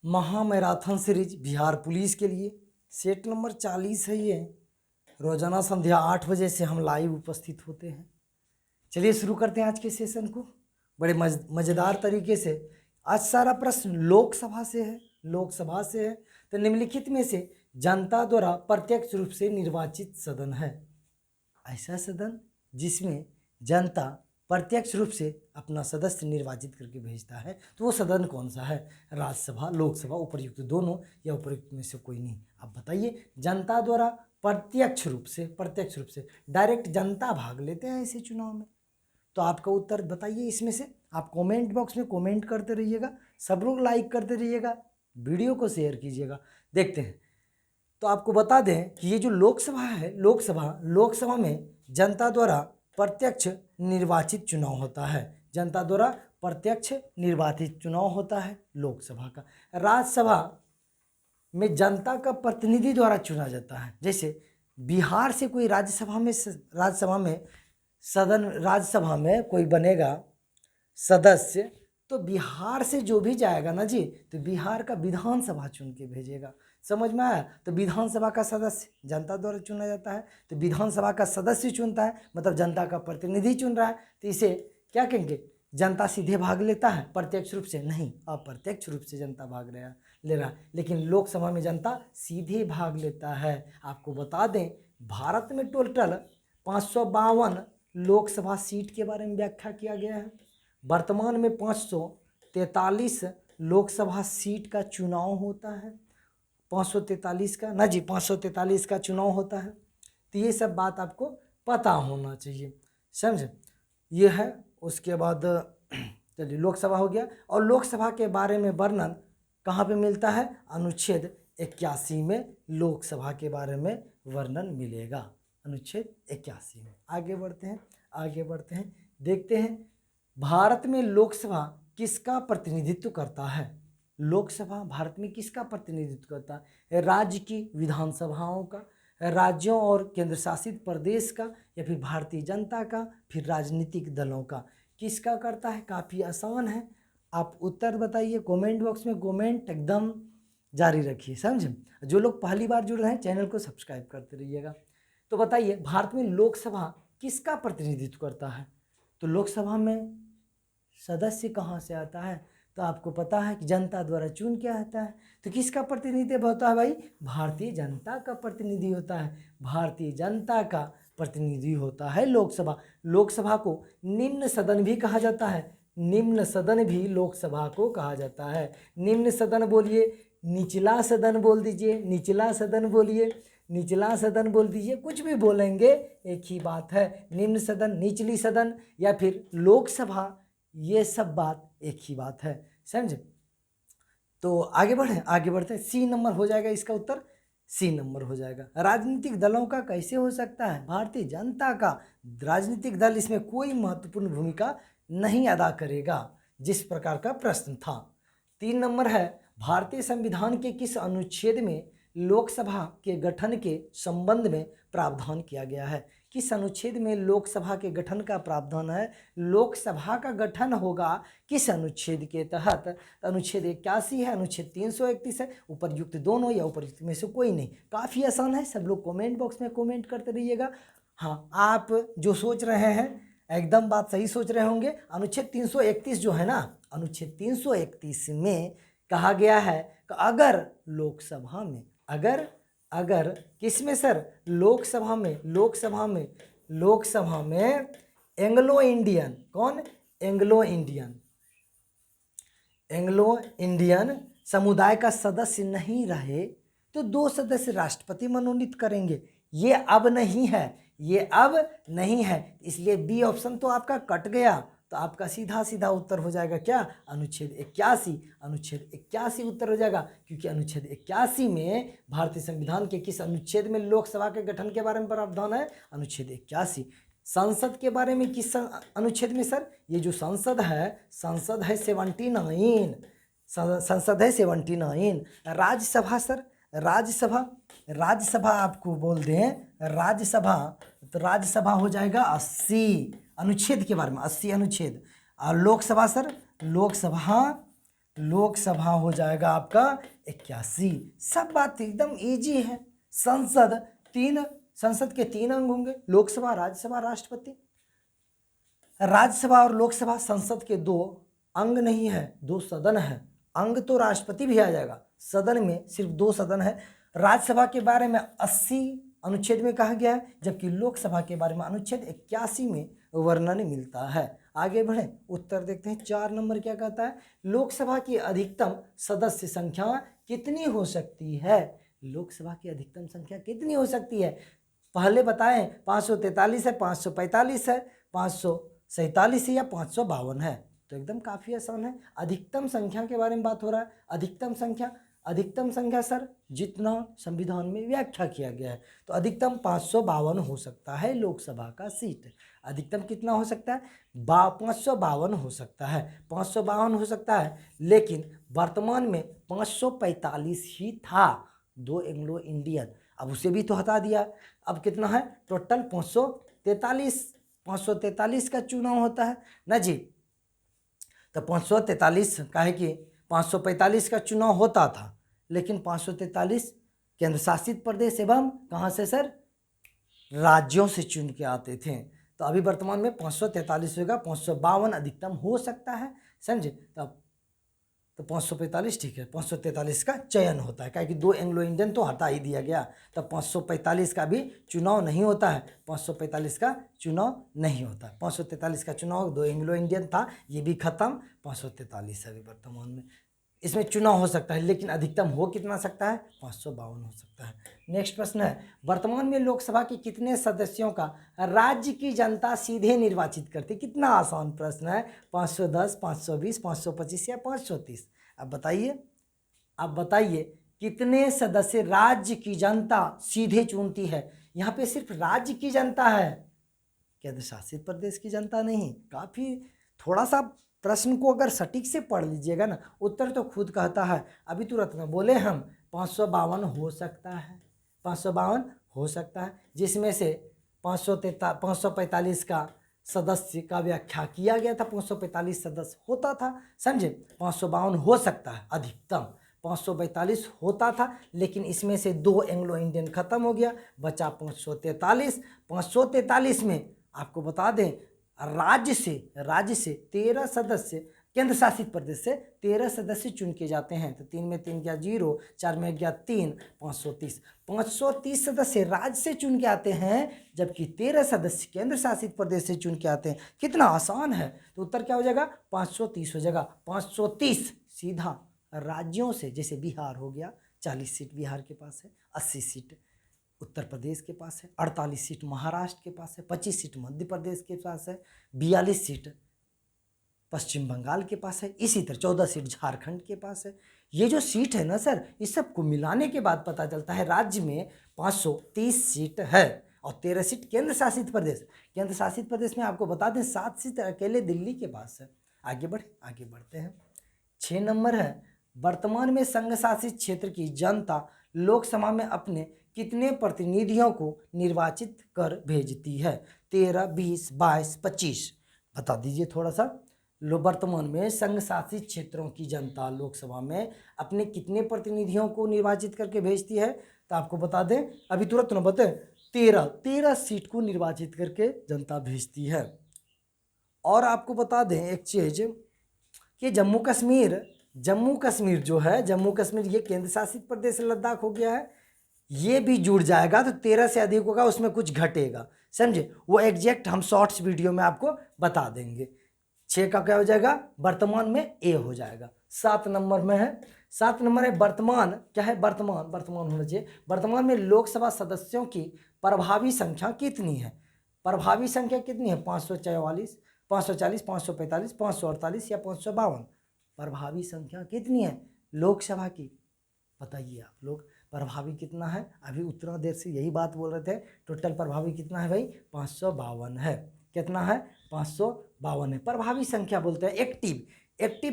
महामैराथन series Bihar police के लिए set number 40 है ये। रोजाना संध्या 8 बजे से हम लाइव उपस्थित होते हैं। चलिए शुरू करते हैं आज के सेशन को बड़े मज़ेदार तरीके से। आज सारा प्रश्न लोकसभा से है। तो निम्नलिखित में से जनता द्वारा प्रत्यक्ष रूप से निर्वाचित सदन है। ऐसा सदन जिसमें जनता प्रत्यक्ष रूप से अपना सदस्य निर्वाचित करके भेजता है, तो वो सदन कौन सा है? राज्यसभा, लोकसभा, उपर्युक्त दोनों या उपर्युक्त में से कोई नहीं। आप बताइए, जनता द्वारा प्रत्यक्ष रूप से डायरेक्ट जनता भाग लेते हैं ऐसे चुनाव में। तो आपका उत्तर बताइए इसमें से। आप कमेंट बॉक्स में कमेंट करते रहिएगा, सब लोग लाइक करते रहिएगा, वीडियो को शेयर कीजिएगा। देखते हैं। तो आपको बता दें कि ये जो लोकसभा है, लोकसभा में जनता द्वारा प्रत्यक्ष निर्वाचित चुनाव होता है। जनता द्वारा प्रत्यक्ष निर्वाचित चुनाव होता है लोकसभा का। राज्यसभा में जनता का प्रतिनिधि द्वारा चुना जाता है। जैसे बिहार से कोई राज्यसभा में कोई बनेगा सदस्य, तो बिहार से जो भी जाएगा ना जी, तो बिहार का विधानसभा चुन के भेजेगा। समझ में आया? तो विधानसभा का सदस्य जनता द्वारा चुना जाता है, तो विधानसभा का सदस्य चुनता है, मतलब जनता का प्रतिनिधि चुन रहा है। तो इसे क्या कहेंगे? जनता सीधे भाग लेता है, प्रत्यक्ष रूप से नहीं, अप्रत्यक्ष रूप से जनता भाग ले रहा है। लेकिन लोकसभा में जनता सीधे भाग लेता है। आपको बता दें, भारत में टोटल 552 लोकसभा सीट के बारे में व्याख्या किया गया है। वर्तमान में 543 लोकसभा सीट का चुनाव होता है। 543 का चुनाव होता है। तो ये सब बात आपको पता होना चाहिए, समझे? ये है। उसके बाद चलिए, लोकसभा हो गया। और लोकसभा के बारे में वर्णन कहाँ पे मिलता है? अनुच्छेद 81 में लोकसभा के बारे में वर्णन मिलेगा, अनुच्छेद 81 में। आगे बढ़ते हैं, देखते हैं भारत में लोकसभा किसका प्रतिनिधित्व करता है। लोकसभा भारत में किसका प्रतिनिधित्व करता है? राज्य की विधानसभाओं का, राज्यों और केंद्र शासित प्रदेश का, या फिर भारतीय जनता का, फिर राजनीतिक दलों का। किसका करता है? काफ़ी आसान है। आप उत्तर बताइए कमेंट बॉक्स में, कमेंट एकदम जारी रखिए, समझे? जो लोग पहली बार जुड़ रहे हैं चैनल को सब्सक्राइब करते रहिएगा। तो बताइए, भारत में लोकसभा किसका प्रतिनिधित्व करता है? तो लोकसभा में सदस्य कहाँ से आता है? तो आपको पता है कि जनता द्वारा चुन के आता है। तो किसका प्रतिनिधित्व होता है भाई? भारतीय जनता का प्रतिनिधि होता है। भारतीय जनता का प्रतिनिधि होता है लोकसभा। लोकसभा को निम्न सदन भी कहा जाता है। निम्न सदन भी लोकसभा को कहा जाता है। निम्न सदन बोलिए, निचला सदन बोल दीजिए, निचला सदन बोलिए, निचला सदन बोल दीजिए, कुछ भी बोलेंगे एक ही बात है। निम्न सदन, निचली सदन या फिर लोकसभा, ये सब बात एक ही बात है, समझे? तो आगे बढ़ते हैं। सी नंबर हो जाएगा इसका उत्तर, सी नंबर हो जाएगा। राजनीतिक दलों का कैसे हो सकता है? भारतीय जनता का राजनीतिक दल इसमें कोई महत्वपूर्ण भूमिका नहीं अदा करेगा, जिस प्रकार का प्रश्न था। 3 नंबर है, भारतीय संविधान के किस अनुच्छेद में लोकसभा के गठन के संबंध में प्रावधान किया गया है? किस अनुच्छेद में लोकसभा के गठन का प्रावधान है? लोकसभा का गठन होगा किस अनुच्छेद के तहत? अनुच्छेद 81 है, अनुच्छेद 331 है, उपर्युक्त दोनों या उपर्युक्त में से कोई नहीं। काफ़ी आसान है, सब लोग कमेंट बॉक्स में कमेंट करते रहिएगा। हाँ, आप जो सोच रहे हैं एकदम बात सही सोच रहे होंगे। अनुच्छेद 331 जो है ना, अनुच्छेद 331 में कहा गया है कि अगर लोकसभा में, अगर किसमें सर? लोकसभा में एंग्लो इंडियन, कौन? एंग्लो इंडियन समुदाय का सदस्य नहीं रहे तो 2 सदस्य राष्ट्रपति मनोनीत करेंगे। ये अब नहीं है, इसलिए बी ऑप्शन तो आपका कट गया। तो आपका सीधा उत्तर हो जाएगा क्या? अनुच्छेद 81 उत्तर हो जाएगा। क्योंकि अनुच्छेद 81 में भारतीय संविधान के किस अनुच्छेद में लोकसभा के गठन के बारे में प्रावधान है? अनुच्छेद 81। संसद के बारे में किस अनुच्छेद में सर? ये जो संसद है 79। संसद है 79। राज्यसभा सर, राज्यसभा आपको बोल दें, राज्यसभा, तो राज्यसभा हो जाएगा 80 अनुच्छेद के बारे में, 80 अनुच्छेद। और लोकसभा सर, लोकसभा हो जाएगा आपका 81। सब बात एकदम इजी है। संसद के 3 अंग होंगे, लोकसभा, राज्यसभा, राष्ट्रपति। राज्यसभा और लोकसभा संसद के 2 अंग नहीं है, 2 सदन है। अंग तो राष्ट्रपति भी आ जाएगा, सदन में सिर्फ 2 सदन है। राज्यसभा के बारे में 80 अनुच्छेद में कहा गया है, जबकि लोकसभा के बारे में अनुच्छेद 81 में वर्णन मिलता है। आगे बढ़े, उत्तर देखते हैं। 4 नंबर क्या कहता है? लोकसभा की अधिकतम सदस्य संख्या कितनी हो सकती है? लोकसभा की अधिकतम संख्या कितनी हो सकती है? पहले बताएं, 543 है, 545 है, 547 है या 552 है? तो एकदम काफ़ी आसान है। अधिकतम संख्या के बारे में बात हो रहा है। अधिकतम संख्या सर जितना संविधान में व्याख्या किया गया है, तो अधिकतम 552 हो सकता है लोकसभा का सीट। अधिकतम कितना हो सकता है? 552 हो सकता है, 552 हो सकता है। लेकिन वर्तमान में 545 ही था, 2 एंग्लो इंडियन, अब उसे भी तो हटा दिया। अब कितना है टोटल? 543 का चुनाव होता है ना जी। तो 543 का है कि 545 का चुनाव होता था, लेकिन 543 केंद्र शासित प्रदेश एवं कहाँ से सर? राज्यों से चुन के आते थे। तो अभी वर्तमान में 543 होगा, 552 अधिकतम हो सकता है, समझे? तो 545 ठीक है, 543 का चयन होता है, क्योंकि 2 एंग्लो इंडियन तो हटा ही दिया गया। तब 545 का भी चुनाव नहीं होता है, 545 का चुनाव नहीं होता है। 543 का चुनाव 2 एंग्लो इंडियन था, ये भी खत्म। 543 अभी वर्तमान में इसमें चुनाव हो सकता है, लेकिन अधिकतम हो कितना सकता है? 552 हो सकता है। नेक्स्ट प्रश्न है, वर्तमान में लोकसभा के कितने सदस्यों का राज्य की जनता सीधे निर्वाचित करती? कितना आसान प्रश्न है। 510, 520, 525 या 530? अब बताइए कितने सदस्य राज्य की जनता सीधे चुनती है? यहाँ पे सिर्फ राज्य की जनता है, केंद्र शासित प्रदेश की जनता नहीं। काफ़ी थोड़ा सा प्रश्न को अगर सटीक से पढ़ लीजिएगा ना, उत्तर तो खुद कहता है। अभी तुरंत में बोले हम 552 हो सकता है, 552 हो सकता है, जिसमें से 545 का सदस्य का व्याख्या किया गया था, 545 सदस्य होता था, समझे? 552 हो सकता है, अधिकतम 542 होता था, लेकिन इसमें से 2 एंग्लो इंडियन खत्म हो गया, बचा 543। 543 में आपको बता दें राज्य से 13 सदस्य, केंद्र शासित प्रदेश से 13 सदस्य चुन के जाते हैं। तो 3 में 3 गया 0, 4 में गया 3, 530 सदस्य राज्य से चुन के आते हैं, जबकि 13 सदस्य केंद्र शासित प्रदेश से चुन के आते हैं। कितना आसान है। तो उत्तर क्या हो जाएगा? 530 हो जाएगा। 530 सीधा राज्यों से, जैसे बिहार हो गया, 40 सीट बिहार के पास है, 80 सीट उत्तर प्रदेश के पास है, 48 सीट महाराष्ट्र के पास है, 25 सीट मध्य प्रदेश के पास है, 42 सीट पश्चिम बंगाल के पास है, इसी तरह 14 सीट झारखंड के पास है। ये जो सीट है ना सर, इस सब को मिलाने के बाद पता चलता है राज्य में 530 सीट है और 13 सीट केंद्र शासित प्रदेश में आपको बता दें 7 सीट अकेले दिल्ली के पास है। आगे बढ़ते हैं। 6 नंबर है, वर्तमान में संघ शासित क्षेत्र की जनता लोकसभा में अपने कितने प्रतिनिधियों को निर्वाचित कर भेजती है? 13, 20, 22, 25? बता दीजिए थोड़ा सा। वर्तमान में संघ शासित क्षेत्रों की जनता लोकसभा में अपने कितने प्रतिनिधियों को निर्वाचित करके भेजती है? तो आपको बता दें, अभी तुरंत न बताएं, 13 सीट को निर्वाचित करके जनता भेजती है। और आपको बता दें एक चीज़ कि जम्मू कश्मीर जो है, जम्मू कश्मीर ये केंद्र शासित प्रदेश लद्दाख हो गया है, ये भी जुड़ जाएगा तो 13 से अधिक होगा, उसमें कुछ घटेगा, समझे? वो एग्जैक्ट हम शॉर्ट्स वीडियो में आपको बता देंगे। 6 का क्या हो जाएगा? वर्तमान में ए हो जाएगा। 7 नंबर में है, 7 नंबर है वर्तमान। क्या है? वर्तमान होना चाहिए। वर्तमान में लोकसभा सदस्यों की प्रभावी संख्या कितनी है? प्रभावी संख्या कितनी है? 544, 540, 545, 548 या 552? प्रभावी संख्या कितनी है लोकसभा की? बताइए आप लोग, प्रभावी कितना है? अभी उतना देर से यही बात बोल रहे थे। टोटल प्रभावी कितना है भाई? 552 है। कितना है? 552 है। प्रभावी संख्या बोलते हैं एक्टिव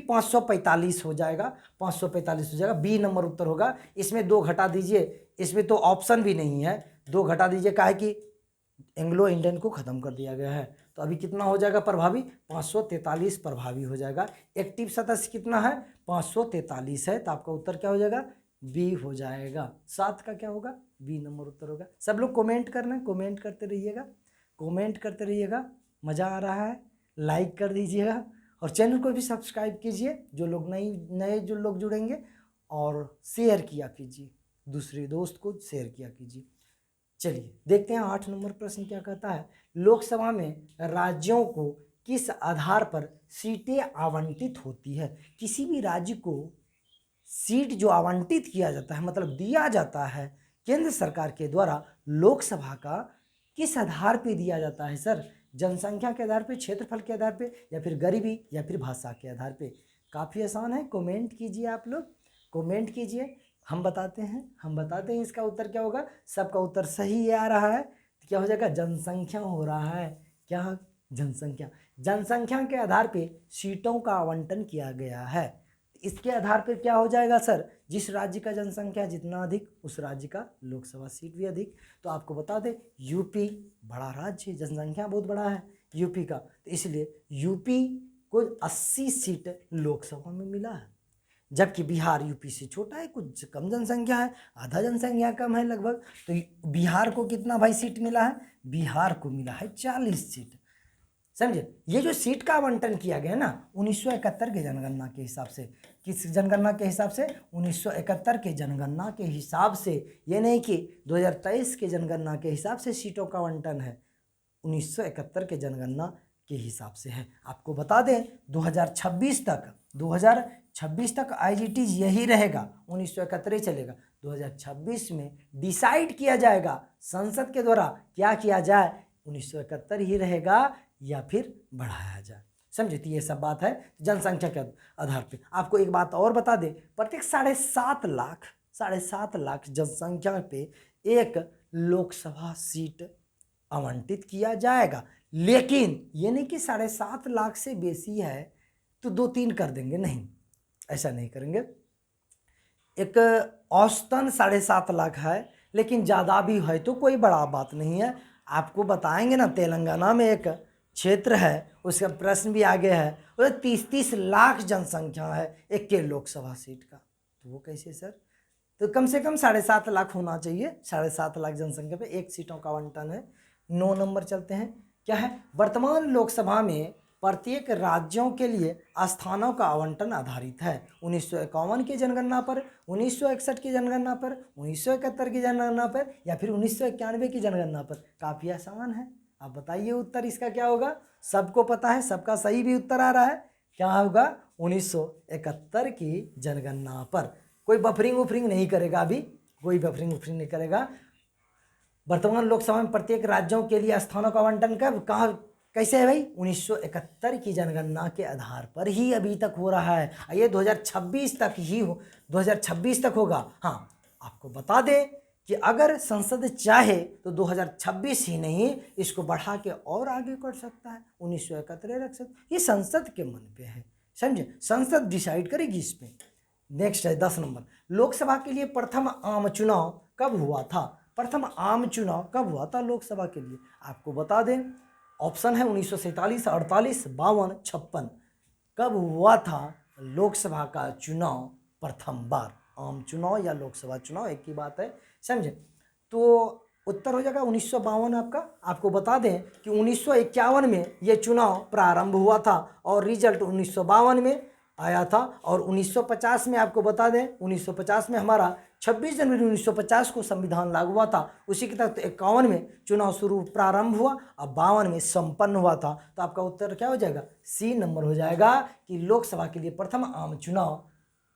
545 हो जाएगा, 545 हो जाएगा। बी नंबर उत्तर होगा। इसमें 2 घटा दीजिए, इसमें तो ऑप्शन भी नहीं है, 2 घटा दीजिए, काहे कि एंग्लो इंडियन को खत्म कर दिया गया है। तो अभी कितना हो जाएगा प्रभावी, 543 प्रभावी हो जाएगा। एक्टिव सदस्य कितना है, 543 है, तो आपका उत्तर क्या हो जाएगा, बी हो जाएगा। 7 का क्या होगा, बी नंबर उत्तर होगा। सब लोग कमेंट करना, कमेंट करते रहिएगा, कमेंट करते रहिएगा, मज़ा आ रहा है, लाइक कर दीजिएगा और चैनल को भी सब्सक्राइब कीजिए, जो लोग नए जो लोग जुड़ेंगे, और शेयर किया कीजिए, दूसरे दोस्त को शेयर किया कीजिए। चलिए देखते हैं 8 नंबर प्रश्न क्या कहता है। लोकसभा में राज्यों को किस आधार पर सीटें आवंटित होती है। किसी भी राज्य को सीट जो आवंटित किया जाता है, मतलब दिया जाता है केंद्र सरकार के द्वारा, लोकसभा का किस आधार पे दिया जाता है सर, जनसंख्या के आधार पे, क्षेत्रफल के आधार पे, या फिर गरीबी, या फिर भाषा के आधार पे। काफ़ी आसान है, कमेंट कीजिए, आप लोग कमेंट कीजिए, हम बताते हैं इसका उत्तर क्या होगा। सबका उत्तर सही आ रहा है तो क्या हो जाएगा, जनसंख्या हो रहा है। क्या, जनसंख्या। जनसंख्या के आधार पे सीटों का आवंटन किया गया है। इसके आधार पर क्या हो जाएगा सर, जिस राज्य का जनसंख्या जितना अधिक, उस राज्य का लोकसभा सीट भी अधिक। तो आपको बता दें, यूपी बड़ा राज्य, जनसंख्या बहुत बड़ा है यूपी का, तो इसलिए यूपी को 80 सीट लोकसभा में मिला है। जबकि बिहार यूपी से छोटा है, कुछ कम जनसंख्या है, आधा जनसंख्या कम है लगभग। तो बिहार को कितना भाई सीट मिला है, बिहार को मिला है 40 सीट। समझे, ये जो सीट का आवंटन किया गया ना 1971 के जनगणना के हिसाब से, किस जनगणना के हिसाब से, 1971 के जनगणना के हिसाब से, ये नहीं कि 2023 के जनगणना के हिसाब से सीटों का आवंटन है, 1971 के जनगणना के हिसाब से है। आपको बता दें 2026 तक IGT यही रहेगा, 1971 चलेगा। 2026 में डिसाइड किया जाएगा संसद के द्वारा, क्या किया जाए, 1971 ही रहेगा या फिर बढ़ाया जाए। समझे, तो ये सब बात है जनसंख्या के आधार पे। आपको एक बात और बता दें, प्रत्येक 7.5 लाख जनसंख्या पे एक लोकसभा सीट आवंटित किया जाएगा। लेकिन ये नहीं कि 7.5 लाख से बेसी है तो 2-3 कर देंगे, नहीं, ऐसा नहीं करेंगे। एक औसतन 7.5 लाख है, लेकिन ज़्यादा भी है तो कोई बड़ा बात नहीं है। आपको बताएंगे ना, तेलंगाना में एक क्षेत्र है, उसका प्रश्न भी आगे है, वो 30 लाख जनसंख्या है एक के लोकसभा सीट का, तो वो कैसे सर। तो कम से कम 7.5 लाख होना चाहिए, 7.5 लाख जनसंख्या पे एक सीटों का आवंटन है। 9 नंबर चलते हैं, क्या है, वर्तमान लोकसभा में प्रत्येक राज्यों के लिए स्थानों का आवंटन आधारित है। 1951 की जनगणना पर, 1961 की जनगणना पर, 1971 की जनगणना पर, या फिर 1991 की जनगणना पर। काफ़ी आसान है, आप बताइए उत्तर इसका क्या होगा। सबको पता है, सबका सही भी उत्तर आ रहा है, क्या होगा, 1971 की जनगणना पर। कोई बफरिंग उफरिंग नहीं करेगा, अभी कोई बफरिंग उफरिंग नहीं करेगा। वर्तमान लोकसभा में प्रत्येक राज्यों के लिए स्थानों का आवंटन कब, कहाँ, कैसे है भाई, 1971 की जनगणना के आधार पर ही अभी तक हो रहा है। ये 2026 तक ही हो, 2026 तक होगा। हाँ, आपको बता दें कि अगर संसद चाहे तो 2026 ही नहीं, इसको बढ़ा के और आगे कर सकता है, 1971 रख सकता है। ये संसद के मन पे है, समझे, संसद डिसाइड करेगी इस पे। नेक्स्ट है 10 नंबर, लोकसभा के लिए प्रथम आम चुनाव कब हुआ था। प्रथम आम चुनाव कब हुआ था लोकसभा के लिए, आपको बता दें, ऑप्शन है 1947, 48, 52, 56। कब हुआ था लोकसभा का चुनाव प्रथम बार, आम चुनाव या लोकसभा चुनाव एक ही बात है, समझे। तो उत्तर हो जाएगा 1952 आपका। आपको बता दें कि 1951 में ये चुनाव प्रारंभ हुआ था और रिजल्ट 1952 में आया था। और 1950 में आपको बता दें, 1950 में हमारा 26 जनवरी 1950 को संविधान लागू हुआ था। उसी के तहत 51 में चुनाव शुरू प्रारंभ हुआ और 52 में संपन्न हुआ था। तो आपका उत्तर क्या हो जाएगा, सी नंबर हो जाएगा कि लोकसभा के लिए प्रथम आम चुनाव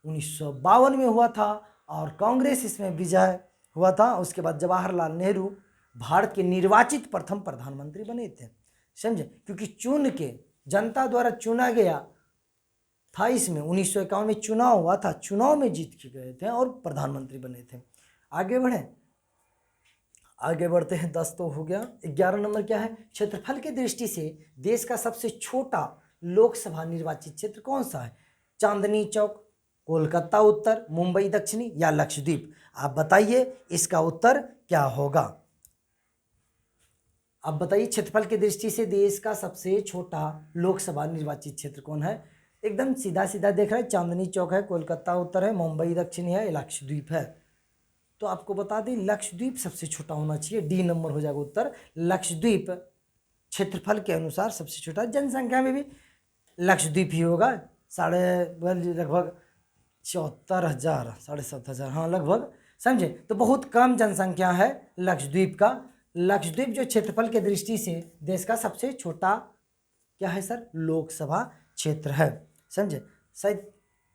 1952 में हुआ था और कांग्रेस इसमें विजय हुआ था। उसके बाद जवाहरलाल नेहरू भारत के निर्वाचित प्रथम प्रधानमंत्री बने थे, समझे, क्योंकि चुन के जनता द्वारा चुना गया था। इसमें 1951 में चुनाव हुआ था, चुनाव में जीत के गए थे और प्रधानमंत्री बने थे। आगे बढ़े, आगे बढ़ते हैं। 10 तो हो गया। 11 नंबर क्या है, क्षेत्रफल की दृष्टि से देश का सबसे छोटा लोकसभा निर्वाचित क्षेत्र कौन सा है। चांदनी चौक, कोलकाता उत्तर, मुंबई दक्षिणी या लक्षद्वीप। आप बताइए इसका उत्तर क्या होगा। अब बताइए क्षेत्रफल की दृष्टि से देश का सबसे छोटा लोकसभा निर्वाचित क्षेत्र कौन है? एकदम सीधा सीधा देख रहे हैं, चांदनी चौक है, कोलकाता उत्तर है, मुंबई दक्षिण है, लक्षद्वीप है। तो आपको बता दें लक्षद्वीप सबसे छोटा होना चाहिए, डी नंबर हो जाएगा उत्तर। लक्षद्वीप क्षेत्रफल के अनुसार सबसे छोटा, जनसंख्या में भी लक्षद्वीप ही होगा, लगभग 74,000 7,500, हाँ लगभग, समझे। तो बहुत कम जनसंख्या है लक्षद्वीप का। लक्षद्वीप जो क्षेत्रफल के दृष्टि से देश का सबसे छोटा क्या है सर? लोकसभा क्षेत्र है, समझे।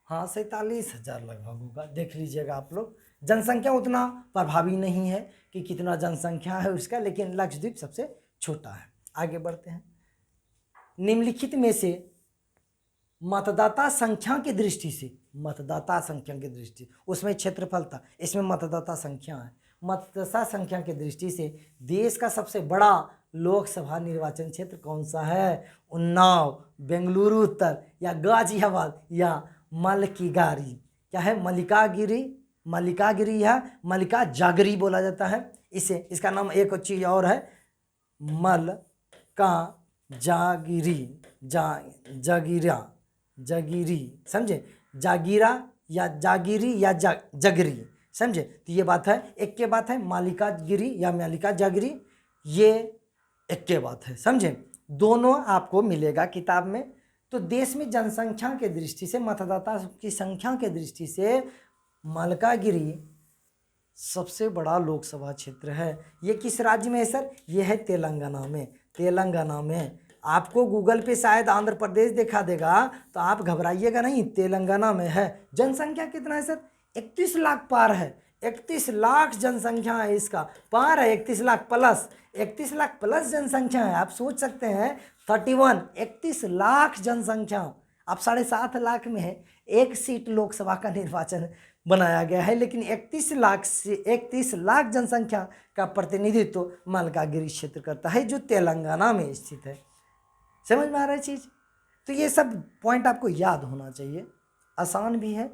हाँ 47,000 लगभग होगा, देख लीजिएगा आप लोग। जनसंख्या उतना प्रभावी नहीं है कि कितना जनसंख्या है उसका, लेकिन लक्षद्वीप सबसे छोटा है। आगे बढ़ते हैं। निम्नलिखित में से मतदाता संख्या की दृष्टि से, मतदाता संख्या की दृष्टि, उसमें क्षेत्रफल था, इसमें मतदाता संख्या है। मतदाता संख्या की दृष्टि से देश का सबसे बड़ा लोकसभा निर्वाचन क्षेत्र कौन सा है? उन्नाव, बेंगलुरु उत्तर, या गाजियाबाद, या मलकीगारी। क्या है? मल्लिकागिरी, मल्लिकागिरी है, मल्लिका जागरी बोला जाता है इसे। इसका नाम एक चीज और है, मलका जागिरी, जागीरा, जगीरी, समझे। जागीरा या जागिरी या जगरी, समझे। तो ये बात है, एक के बात है मालिका गिरी या मालिका जागरी, ये एक के बात है, समझे। दोनों आपको मिलेगा किताब में। तो देश में जनसंख्या के दृष्टि से, मतदाता की संख्या के दृष्टि से मलकागिरी सबसे बड़ा लोकसभा क्षेत्र है। ये किस राज्य में है सर? ये है तेलंगाना में। तेलंगाना में आपको गूगल पे शायद आंध्र प्रदेश दिखा देगा, तो आप घबराइएगा नहीं, तेलंगाना में है। जनसंख्या कितना है सर? 31 लाख पार है, 31 लाख जनसंख्या है इसका, पार है 31 लाख प्लस, 31 लाख प्लस जनसंख्या है। आप सोच सकते हैं 31 लाख जनसंख्या, आप 7.5 लाख में है, एक सीट लोकसभा का निर्वाचन बनाया गया है, लेकिन 31 लाख जनसंख्या का प्रतिनिधित्व मलकागिरी क्षेत्र करता है, जो तेलंगाना में स्थित है। समझ में आ रहा है चीज़? तो ये सब पॉइंट आपको याद होना चाहिए, आसान भी है।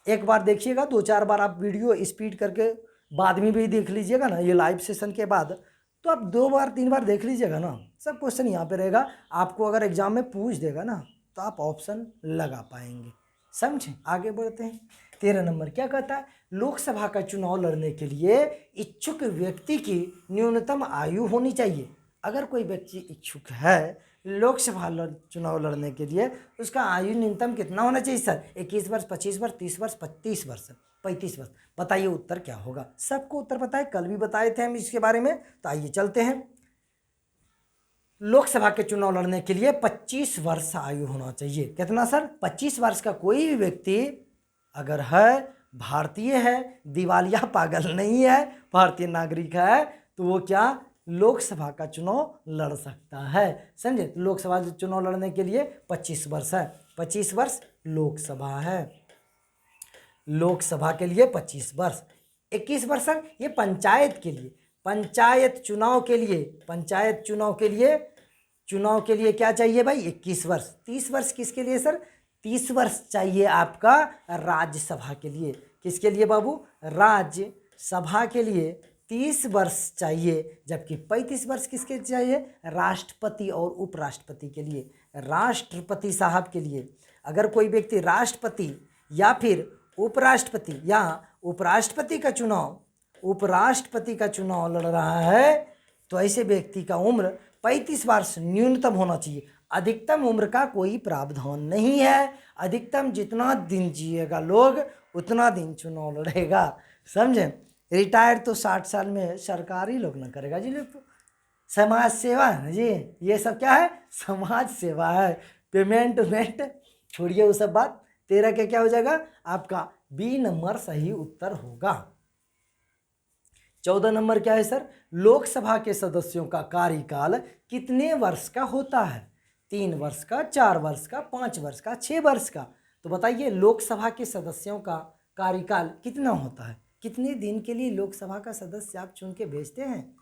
एक बार देखिएगा, 2-4 बार आप वीडियो स्पीड करके बाद में भी देख लीजिएगा ना, ये लाइव सेशन के बाद, तो आप 2 बार 3 बार देख लीजिएगा ना, सब क्वेश्चन यहाँ पे रहेगा। आपको अगर एग्जाम में पूछ देगा ना, तो आप ऑप्शन लगा पाएंगे, समझे। आगे बढ़ते हैं। 13 नंबर क्या कहता है? लोकसभा का चुनाव लड़ने के लिए इच्छुक व्यक्ति की न्यूनतम आयु होनी चाहिए। अगर कोई व्यक्ति इच्छुक है लोकसभा चुनाव लड़ने के लिए, उसका आयु न्यूनतम कितना होना चाहिए सर? 21 वर्ष, 25 वर्ष, 30 वर्ष, 35 वर्ष, 35 वर्ष। बताइए उत्तर क्या होगा? सबको उत्तर पता है, कल भी बताए थे हम इसके बारे में। तो आइए चलते हैं। लोकसभा के चुनाव लड़ने के लिए 25 वर्ष आयु होना चाहिए। कितना सर? 25 वर्ष का कोई भी व्यक्ति अगर है, भारतीय है, दिवालिया पागल नहीं है, भारतीय नागरिक है, तो वो क्या लोकसभा का चुनाव लड़ सकता है, समझे। लोकसभा चुनाव लड़ने के लिए 25 वर्ष है, 25 वर्ष लोकसभा है, लोकसभा के लिए 25 वर्ष। 21 वर्ष ये पंचायत के लिए, पंचायत चुनाव के लिए, पंचायत चुनाव के लिए क्या चाहिए भाई? 21 वर्ष। 30 वर्ष किसके लिए सर? 30 वर्ष चाहिए आपका राज्यसभा के लिए। किसके लिए बाबू? राज्यसभा के लिए 30 वर्ष चाहिए, जबकि 35 वर्ष किसके चाहिए? राष्ट्रपति और उपराष्ट्रपति के लिए, राष्ट्रपति साहब के लिए। अगर कोई व्यक्ति राष्ट्रपति या फिर उपराष्ट्रपति या उपराष्ट्रपति का चुनाव लड़ रहा है, तो ऐसे व्यक्ति का उम्र 35 वर्ष न्यूनतम होना चाहिए। अधिकतम उम्र का कोई प्रावधान नहीं है। अधिकतम जितना दिन जिएगा लोग, उतना दिन चुनाव लड़ेगा, समझे। रिटायर तो 60 साल में सरकारी लोग ना करेगा जी, लोग तो समाज सेवा है जी, ये सब क्या है? समाज सेवा है। पेमेंट वेमेंट छोड़िए वो सब बात। 13 के क्या हो जाएगा आपका? बी नंबर सही उत्तर होगा। 14 नंबर क्या है सर? लोकसभा के सदस्यों का कार्यकाल कितने वर्ष का होता है? 3 वर्ष का, 4 वर्ष का, 5 वर्ष का, 6 वर्ष का। तो बताइए लोकसभा के सदस्यों का कार्यकाल कितना होता है? कितने दिन के लिए लोकसभा का सदस्य आप चुन के भेजते हैं?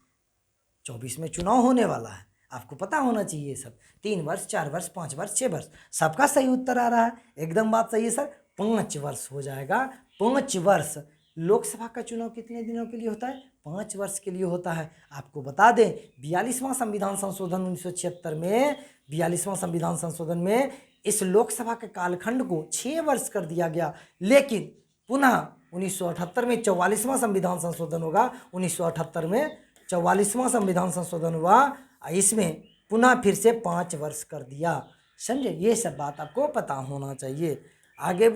24 में चुनाव होने वाला है, आपको पता होना चाहिए सब। 3 वर्ष, 4 वर्ष, 5 वर्ष, 6 वर्ष, सबका सही उत्तर आ रहा है, एकदम बात सही है सर। 5 वर्ष हो जाएगा, 5 वर्ष। लोकसभा का चुनाव कितने दिनों के लिए होता है? 5 वर्ष के लिए होता है। आपको बता दें 42वां संविधान संशोधन 1976 में 42वां संविधान संशोधन में इस लोकसभा के कालखंड को 6 वर्ष कर दिया गया, लेकिन पुनः 1978 में 44वां संविधान संशोधन होगा। 1978 में 44वां संविधान संशोधन हुआ, इसमें पुनः फिर से 5 वर्ष कर दिया। समझे, ये सब बात आपको पता होना चाहिए। आगे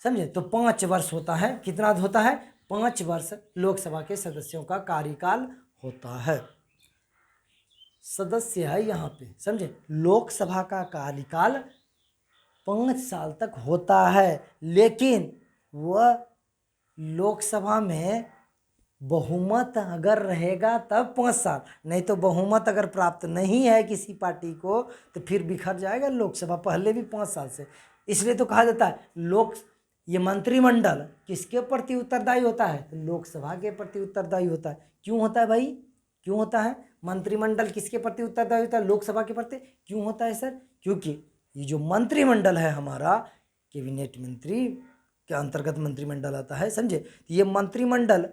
समझे, तो 5 वर्ष होता है। कितना होता है? 5 वर्ष लोकसभा के सदस्यों का कार्यकाल होता है। सदस्य है यहाँ पे, समझे, लोकसभा का कार्यकाल 5 साल तक होता है, लेकिन वह लोकसभा में बहुमत अगर रहेगा तब 5 साल, नहीं तो बहुमत अगर प्राप्त नहीं है किसी पार्टी को तो फिर बिखर जाएगा लोकसभा, पहले भी 5 साल से। इसलिए तो कहा जाता है ये मंत्रिमंडल किसके प्रति उत्तरदायी होता है? लोकसभा के प्रति उत्तरदायी होता है। क्यों होता है भाई? क्यों होता है? मंत्रिमंडल किसके प्रति उत्तरदायी होता है? लोकसभा के प्रति। क्यों होता है सर? क्योंकि ये जो मंत्रिमंडल है हमारा, कैबिनेट मंत्री के अंतर्गत मंत्रिमंडल आता है, समझे। ये मंत्रिमंडल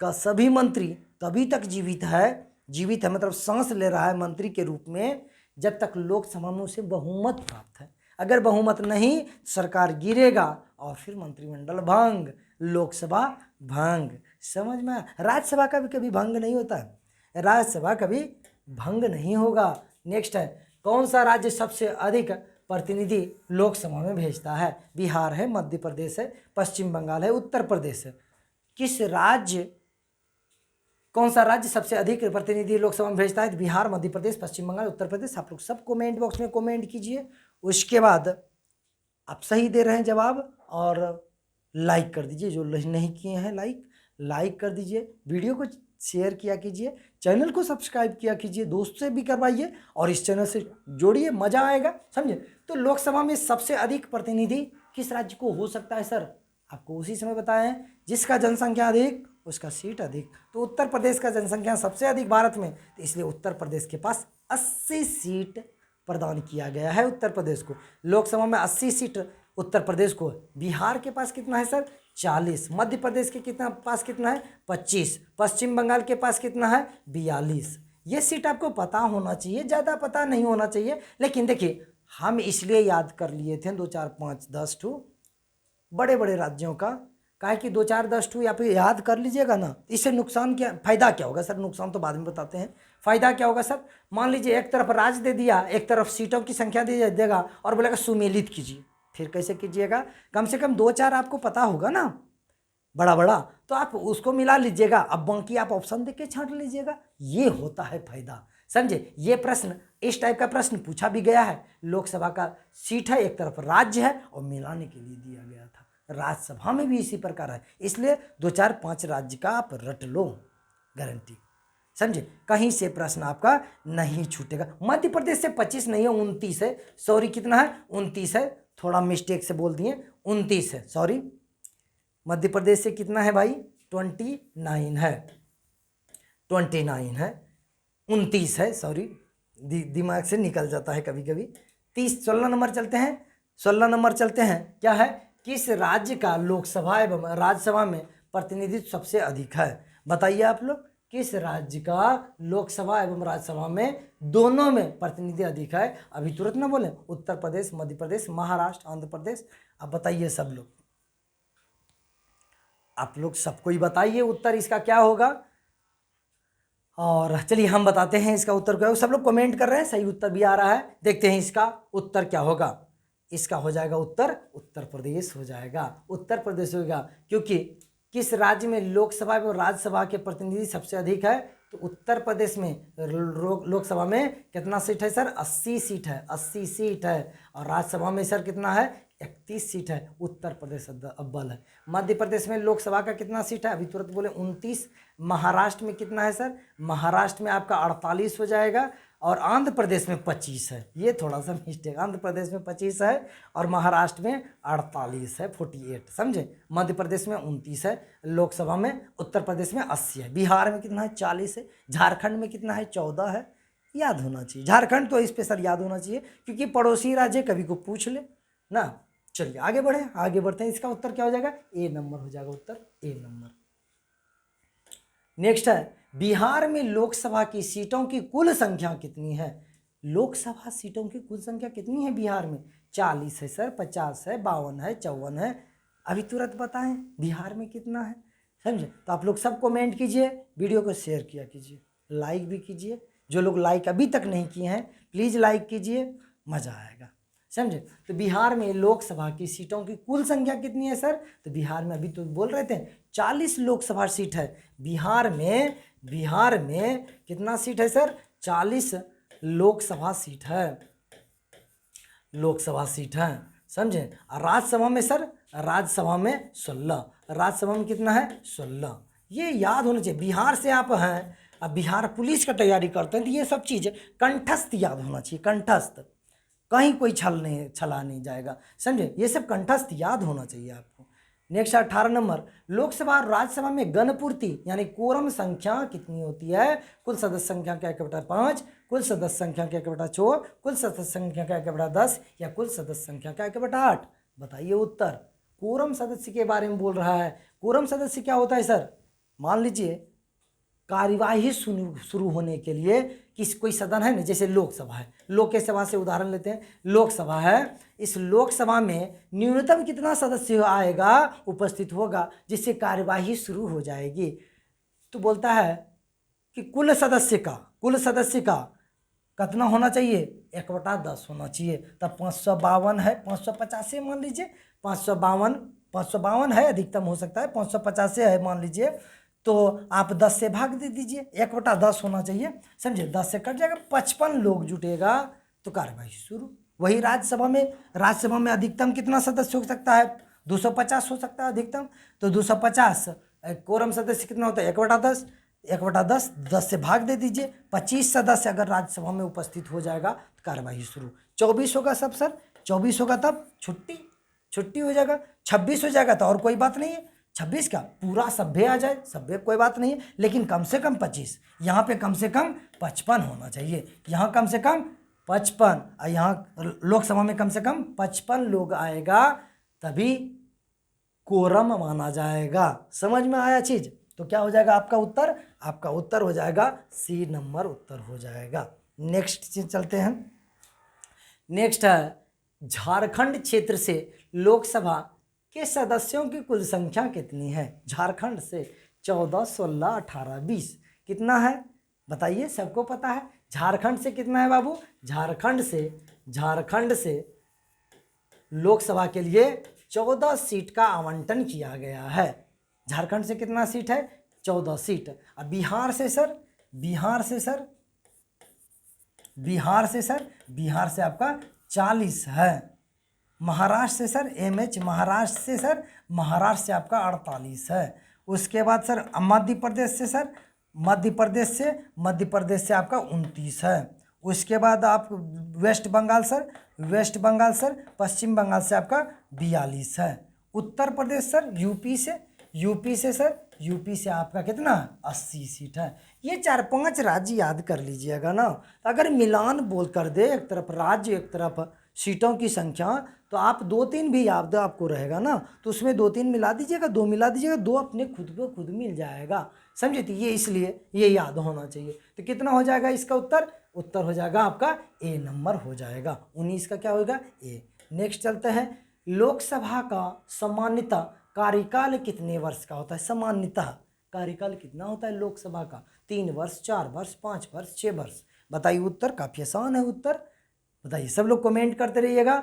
का सभी मंत्री तभी तक जीवित है मतलब सांस ले रहा है मंत्री के रूप में, जब तक लोकसभा में उसे बहुमत प्राप्त है। अगर बहुमत नहीं, सरकार गिरेगा और फिर मंत्रिमंडल भंग, लोकसभा भंग। समझ में? राज्यसभा का भी कभी भंग नहीं होता है, राज्यसभा कभी भंग नहीं होगा। नेक्स्ट है, कौन सा राज्य सबसे अधिक प्रतिनिधि लोकसभा में भेजता है? बिहार है, मध्य प्रदेश है, पश्चिम बंगाल है, उत्तर प्रदेश है। कौन सा राज्य सबसे अधिक प्रतिनिधि लोकसभा में भेजता है? बिहार, मध्य प्रदेश, पश्चिम बंगाल, उत्तर प्रदेश। आप लोग सब कमेंट बॉक्स में कमेंट कीजिए। उसके बाद आप सही दे रहे हैं जवाब, और लाइक कर दीजिए। जो नहीं किए हैं लाइक कर दीजिए, वीडियो को शेयर किया कीजिए, चैनल को सब्सक्राइब किया कीजिए, दोस्त से भी करवाइए और इस चैनल से जोड़िए, मज़ा आएगा। समझे? तो लोकसभा में सबसे अधिक प्रतिनिधि किस राज्य को हो सकता है सर? आपको उसी समय बताएं, जिसका जनसंख्या अधिक उसका सीट अधिक। तो उत्तर प्रदेश का जनसंख्या सबसे अधिक भारत में, तो इसलिए उत्तर प्रदेश के पास 80 सीट प्रदान किया गया है उत्तर प्रदेश को। लोकसभा में 80 सीट उत्तर प्रदेश को। बिहार के पास कितना है सर? 40। मध्य प्रदेश के पास कितना है? 25। पश्चिम बंगाल के पास कितना है? 42। ये सीट आपको पता होना चाहिए, ज़्यादा पता नहीं होना चाहिए, लेकिन देखिए हम इसलिए याद कर लिए थे 2, 4, 5, 10 ठू बड़े बड़े राज्यों का, काहे कि 2, 4, 10 ठू या फिर याद कर लीजिएगा ना, इससे नुकसान क्या, फायदा क्या होगा सर? नुकसान तो बाद में बताते हैं। फायदा क्या होगा सर? मान लीजिए एक तरफ राज्य दे दिया, एक तरफ सीटों की संख्या दे देगा और बोलेगा सुमेलित कीजिए, फिर कैसे कीजिएगा? कम से कम 2, 4 आपको पता होगा ना, बड़ा तो आप उसको मिला लीजिएगा, अब बाकी आप ऑप्शन देख के छांट लीजिएगा। ये होता है फायदा। समझे? ये प्रश्न, इस टाइप का प्रश्न पूछा भी गया है। लोकसभा का सीट है, एक तरफ राज्य है और मिलाने के लिए दिया गया था। राज्यसभा में भी इसी प्रकार है, इसलिए 2, 4, 5 राज्य का आप रट लो, गारंटी। समझे? कहीं से प्रश्न आपका नहीं छूटेगा। मध्य प्रदेश से 25 नहीं है, 29 है। सॉरी, कितना है? 29 है, थोड़ा मिस्टेक से बोल दिए, 29 है, सॉरी। मध्य प्रदेश से कितना है भाई? 29 है, 29 है, 29 है, सॉरी, दिमाग से निकल जाता है कभी कभी। 16 नंबर चलते हैं, 16 नंबर चलते हैं। क्या है? किस राज्य का लोकसभा एवं राज्यसभा में प्रतिनिधित्व सबसे अधिक है? बताइए आप लोग, किस राज्य का लोकसभा एवं राज्यसभा में दोनों में प्रतिनिधि अधिक है? अभी तुरंत ना बोलें। उत्तर प्रदेश, मध्य प्रदेश, महाराष्ट्र, आंध्र प्रदेश। अब बताइए सब लोग, आप लोग सबको ही बताइए उत्तर इसका क्या होगा। और चलिए हम बताते हैं इसका उत्तर क्या होगा। सब लोग कमेंट कर रहे हैं, सही उत्तर भी आ रहा है। देखते हैं इसका उत्तर क्या होगा। इसका हो जाएगा उत्तर, उत्तर प्रदेश हो जाएगा, उत्तर प्रदेश होगा। क्योंकि किस राज्य में लोकसभा एवं राज्यसभा के प्रतिनिधि सबसे अधिक है? तो उत्तर प्रदेश में लोकसभा में कितना सीट है सर? 80 सीट है, 80 सीट है। और राज्यसभा में सर कितना है? 31 सीट है। उत्तर प्रदेश अव्वल है। मध्य प्रदेश में लोकसभा का कितना सीट है? अभी तुरंत बोले 29। महाराष्ट्र में कितना है सर? महाराष्ट्र में आपका 48 हो जाएगा। और आंध्र प्रदेश में 25 है। ये थोड़ा सा मिस्टेक, आंध्र प्रदेश में 25 है और महाराष्ट्र में 48 है, 48। समझे? मध्य प्रदेश में 29 है लोकसभा में, उत्तर प्रदेश में 80 है, बिहार में कितना है? 40 है, झारखंड में कितना है? 14 है। याद होना चाहिए, झारखंड तो स्पेशल याद होना चाहिए क्योंकि पड़ोसी राज्य कभी को पूछ ले ना। चलिए आगे बढ़े, आगे बढ़ते हैं। इसका उत्तर क्या हो जाएगा? ए नंबर हो जाएगा उत्तर, ए नंबर। नेक्स्ट है, बिहार में लोकसभा की सीटों की कुल संख्या कितनी है? लोकसभा सीटों की कुल संख्या कितनी है बिहार में? 40 है सर, 50 है, 52 है, 54 है। अभी तुरंत बताएं बिहार में कितना है, समझे? तो आप लोग सब कमेंट कीजिए, वीडियो को शेयर किया कीजिए, लाइक भी कीजिए। जो लोग लाइक अभी तक नहीं किए हैं प्लीज़ लाइक कीजिए, मज़ा आएगा, समझे? तो बिहार में लोकसभा की सीटों की कुल संख्या कितनी है सर? तो बिहार में अभी तो बोल रहे थे 40 लोकसभा सीट है बिहार में। बिहार में कितना सीट है सर? 40 लोकसभा सीट है, लोकसभा सीट है, समझे? और राज्यसभा में सर, राज्यसभा में 16, राज्यसभा में कितना है? 16। ये याद होना चाहिए। बिहार से आप हैं, अब बिहार पुलिस का तैयारी करते हैं तो ये सब चीज़ कंठस्थ याद होना चाहिए, कंठस्थ, कहीं कोई छला नहीं जाएगा, समझे? ये सब कंठस्थ याद होना चाहिए आपको। नेक्स्ट 18 नंबर, लोकसभा और राज्यसभा में गणपूर्ति यानी कोरम संख्या कितनी होती है? कुल सदस्य संख्या का 1/5, कुल सदस्य संख्या का 1/4, कुल सदस्य संख्या का 1/10 या कुल सदस्य संख्या का 1/8? बताइए उत्तर। कोरम सदस्य के बारे में बोल रहा है। कोरम सदस्य क्या होता है सर? मान लीजिए कार्यवाही शुरू होने के लिए कोई सदन है ना, जैसे लोकसभा है, लोकसभा से उदाहरण लेते हैं, लोकसभा है, इस लोकसभा में न्यूनतम कितना सदस्य आएगा, उपस्थित होगा, जिससे कार्यवाही शुरू हो जाएगी? तो बोलता है कि कुल सदस्य का कितना होना चाहिए? 1/10 होना चाहिए। तब 552 है, 550 मान लीजिए, 552 है, अधिकतम हो सकता है 550 है मान लीजिए, तो आप 10 से भाग दे दीजिए, 1/10 होना चाहिए, समझे? 10 से कट जाएगा, 55 लोग जुटेगा तो कार्यवाही शुरू। वही राज्यसभा में अधिकतम कितना सदस्य हो सकता है? 250 हो सकता है अधिकतम, तो 250 कोरम सदस्य कितना होता है? 1/10, 1/10, 10 से भाग दे दीजिए, 25 सदस्य अगर राज्यसभा में उपस्थित हो जाएगा तो कार्यवाही शुरू। 24 होगा सब सर, 24 होगा तब छुट्टी हो जाएगा, 26 हो जाएगा तो और कोई बात नहीं है, 26 का पूरा सभ्य आ जाए, सभ्य कोई बात नहीं है, लेकिन कम से कम 25, यहाँ पे कम से कम 55 होना चाहिए, यहाँ कम से कम 55, और यहाँ लोकसभा में कम से कम 55 लोग आएगा तभी कोरम माना जाएगा। समझ में आया चीज? तो क्या हो जाएगा आपका उत्तर? आपका उत्तर हो जाएगा सी नंबर उत्तर हो जाएगा। नेक्स्ट चीज चलते हैं। नेक्स्ट है, झारखंड क्षेत्र से लोकसभा के सदस्यों की कुल संख्या कितनी है? झारखंड से 14, 16, 18, 20 कितना है बताइए? सबको पता है। झारखंड से कितना है बाबू? झारखंड से लोकसभा के लिए 14 सीट का आवंटन किया गया है। झारखंड से कितना सीट है? 14 सीट। अब बिहार से आपका 40 है। महाराष्ट्र से सर महाराष्ट्र से आपका 48 है। उसके बाद सर मध्य प्रदेश से आपका 29 है। उसके बाद आप वेस्ट बंगाल सर पश्चिम बंगाल से आपका 42 है। उत्तर प्रदेश सर यूपी से आपका कितना? 80 सीट है। ये 4-5 राज्य याद कर लीजिएगा ना। अगर मिलान बोल कर दे, एक तरफ राज्य एक तरफ सीटों की संख्या, तो आप 2-3 भी याद आपको रहेगा ना, तो उसमें 2-3 मिला दीजिएगा, 2 मिला दीजिएगा, 2 अपने खुद को खुद मिल जाएगा, समझे? तो ये इसलिए ये याद होना चाहिए। तो कितना हो जाएगा इसका उत्तर? उत्तर हो जाएगा आपका ए नंबर हो जाएगा। 19 का क्या होगा? ए। नेक्स्ट चलते हैं। लोकसभा का सामान्यतः कार्यकाल कितने वर्ष का होता है? सामान्यतः कार्यकाल कितना होता है लोकसभा का? 3 वर्ष, 4 वर्ष, 5 वर्ष, 6 वर्ष। बताइए उत्तर। काफ़ी आसान है उत्तर, बताइए। सब लोग कमेंट करते रहिएगा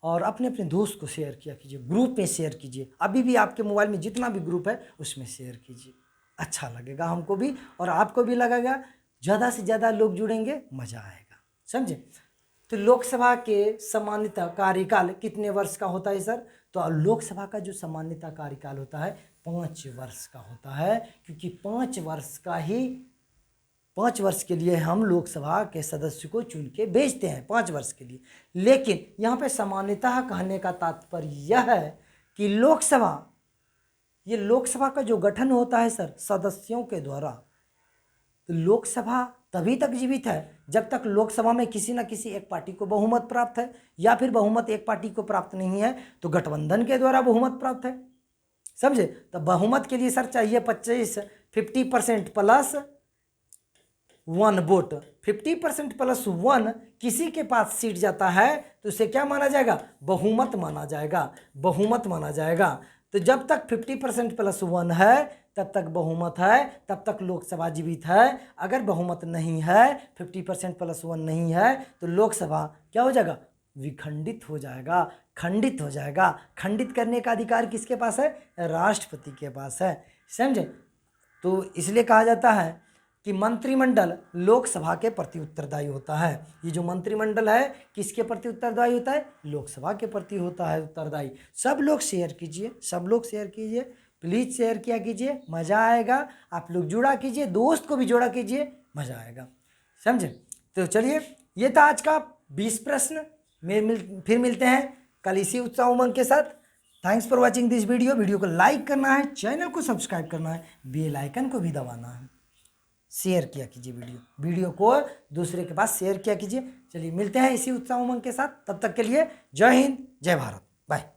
और अपने अपने दोस्त को शेयर किया कीजिए, ग्रुप में शेयर कीजिए। अभी भी आपके मोबाइल में जितना भी ग्रुप है उसमें शेयर कीजिए, अच्छा लगेगा हमको भी और आपको भी लगेगा। ज़्यादा से ज़्यादा लोग जुड़ेंगे, मज़ा आएगा, समझे? तो लोकसभा के सामान्यतः कार्यकाल कितने वर्ष का होता है सर? तो लोकसभा का जो सामान्यतः कार्यकाल होता है 5 वर्ष का होता है, क्योंकि 5 वर्ष के लिए हम लोकसभा के सदस्य को चुन के भेजते हैं, 5 वर्ष के लिए। लेकिन यहाँ पे सामान्यतः कहने का तात्पर्य यह है कि लोकसभा का जो गठन होता है सर सदस्यों के द्वारा, तो लोकसभा तभी तक जीवित है जब तक लोकसभा में किसी न किसी एक पार्टी को बहुमत प्राप्त है, या फिर बहुमत एक पार्टी को प्राप्त नहीं है तो गठबंधन के द्वारा बहुमत प्राप्त है, समझे। तो बहुमत के लिए सर चाहिए 50% प्लस 1 वोट। 50% प्लस 1 किसी के पास सीट जाता है तो उसे क्या माना जाएगा, बहुमत माना जाएगा, बहुमत माना जाएगा। तो जब तक 50% प्लस 1 है तब तक बहुमत है, तब तक लोकसभा जीवित है। अगर बहुमत नहीं है, 50% प्लस 1 नहीं है, तो लोकसभा क्या हो जाएगा, विखंडित हो जाएगा, खंडित हो जाएगा। खंडित करने का अधिकार किसके पास है, राष्ट्रपति के पास है, समझे। तो इसलिए कहा जाता है कि मंत्रिमंडल लोकसभा के प्रति उत्तरदायी होता है। ये जो मंत्रिमंडल है किसके प्रति उत्तरदायी होता है, लोकसभा के प्रति होता है उत्तरदायी। सब लोग शेयर कीजिए, सब लोग शेयर कीजिए, प्लीज़ शेयर किया कीजिए, मज़ा आएगा। आप लोग जुड़ा कीजिए, दोस्त को भी जोड़ा कीजिए, मज़ा आएगा, समझे। तो चलिए, ये था आज का 20 प्रश्न। फिर मिलते हैं कल इसी उत्साह उमंग के साथ। Thanks for watching this video. Video को लाइक करना है, चैनल को सब्सक्राइब करना है, बेल आइकन को भी दबाना है, शेयर किया कीजिए वीडियो को दूसरे के पास शेयर किया कीजिए। चलिए मिलते हैं इसी उत्साह उमंग के साथ, तब तक के लिए जय हिंद, जय भारत, बाय।